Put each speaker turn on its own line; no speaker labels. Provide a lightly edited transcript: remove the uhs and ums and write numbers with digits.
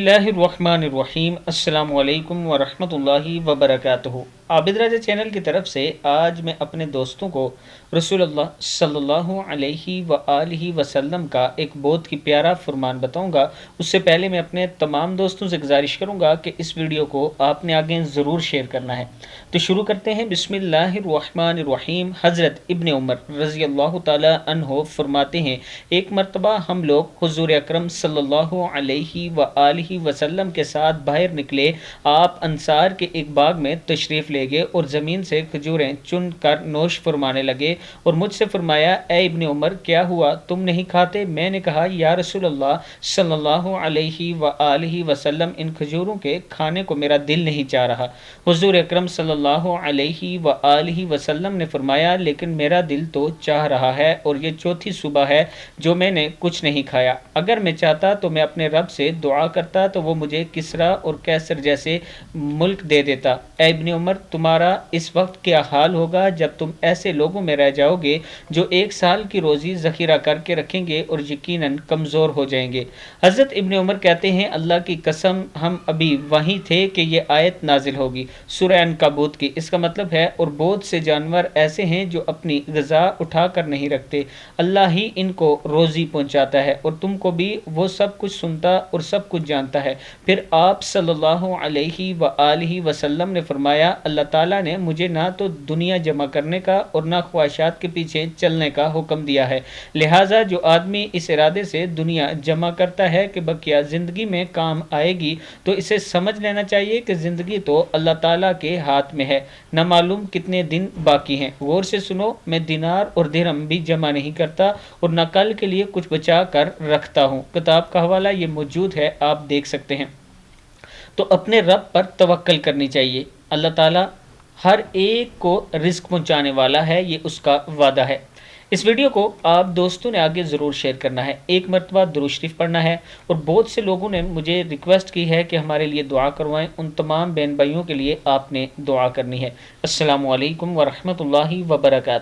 बिस्मिल्लाहिर्रहमानिर्रहीम अस्सलामु अलैकुम वरहमतुल्लाहि वबरकातुहू। आबिद राजा चैनल की तरफ से आज मैं अपने दोस्तों को रसूलुल्लाह सल्लल्लाहु अलैहि व आलिहि वसल्लम का एक बहुत ही प्यारा फरमान बताऊंगा। उससे पहले मैं अपने तमाम दोस्तों से गुजारिश करूंगा कि इस वीडियो को आपने आगे ज़रूर शेयर करना है। तो शुरू करते हैं। बिस्मिल्लाहिर्रहमानिर्रहीम। हज़रत इब्न उमर रज़ी अल्लाह ताला अन्हो फरमाते हैं, एक मरतबा हम लोग हुज़ूर अकरम सल्लल्लाहु अलैहि व आलिहि वसल्लम के साथ बाहर निकले। आप अंसार के एक बाग में तशरीफ़ ले गए और ज़मीन से खजूरें चुन कर नोश फरमाने लगे और मुझसे फरमाया, ए इब्न उमर, क्या हुआ, तुम नहीं खाते? मैंने कहा, या रसूल अल्लाह सल्लल्लाहु अलैहि व आलिहि वसल्लम, इन खजूरों के खाने को मेरा दिल नहीं चाह रहा। हुज़ूर अकरम सल्लल्लाहु अलैहि व आलिहि वसल्लम ने फरमाया, लेकिन मेरा दिल तो चाह रहा है और ये चौथी सुबह है जो मैंने कुछ नहीं खाया। अगर मैं चाहता तो मैं अपने रब से दुआ करता तो वो मुझे किसरा और कैसर जैसे मुल्क दे देता। ऐ इब्न उमर, तुम्हारा इस वक्त क्या हाल होगा जब तुम ऐसे लोगों में रह जाओगे जो एक साल की रोज़ी ज़ख़ीरा करके रखेंगे और यकीनन कमज़ोर हो जाएंगे। हज़रत इब्न उमर कहते हैं, अल्लाह की कसम, हम अभी वहीं थे कि ये आयत नाजिल होगी, सूरह अनकबूत की। इसका मतलब है, और बहुत से जानवर ऐसे हैं जो अपनी ग़िज़ा उठा कर नहीं रखते, अल्लाह ही इनको रोज़ी पहुँचाता है और तुमको भी वो सब कुछ सुनता और सब कुछ जानता है। फिर आप सल्लल्लाहु अलैहि व आलिहि वसल्लम ने फरमाया, अल्लाह ताला ने मुझे ना तो दुनिया जमा करने का और ना ख्वाहिशात के पीछे चलने का हुक्म दिया है। लिहाजा जो आदमी इस इरादे से दुनिया जमा करता है कि बकिया ज़िंदगी में काम आएगी, तो इसे समझ लेना चाहिए कि ज़िंदगी तो अल्लाह ताला के हाथ में है, न मालूम कितने दिन बाकी हैं। गौर से सुनो, मैं दिनार और दिरहम भी जमा नहीं करता और न कल के लिए कुछ बचा कर रखता हूँ। किताब का हवाला ये मौजूद है, आप देख सकते हैं। तो अपने रब पर तवक्कल करनी चाहिए। अल्लाह ताला हर एक को रिस्क पहुंचाने वाला है, ये उसका वादा है। इस वीडियो को आप दोस्तों ने आगे ज़रूर शेयर करना है। एक मरतबा दुरूद शरीफ पढ़ना है और बहुत से लोगों ने मुझे रिक्वेस्ट की है कि हमारे लिए दुआ करवाएं। उन तमाम बहन भाइयों के लिए आपने दुआ करनी है। अस्सलामु अलैकुम वरहमतुल्लाहि वबरकातुहू।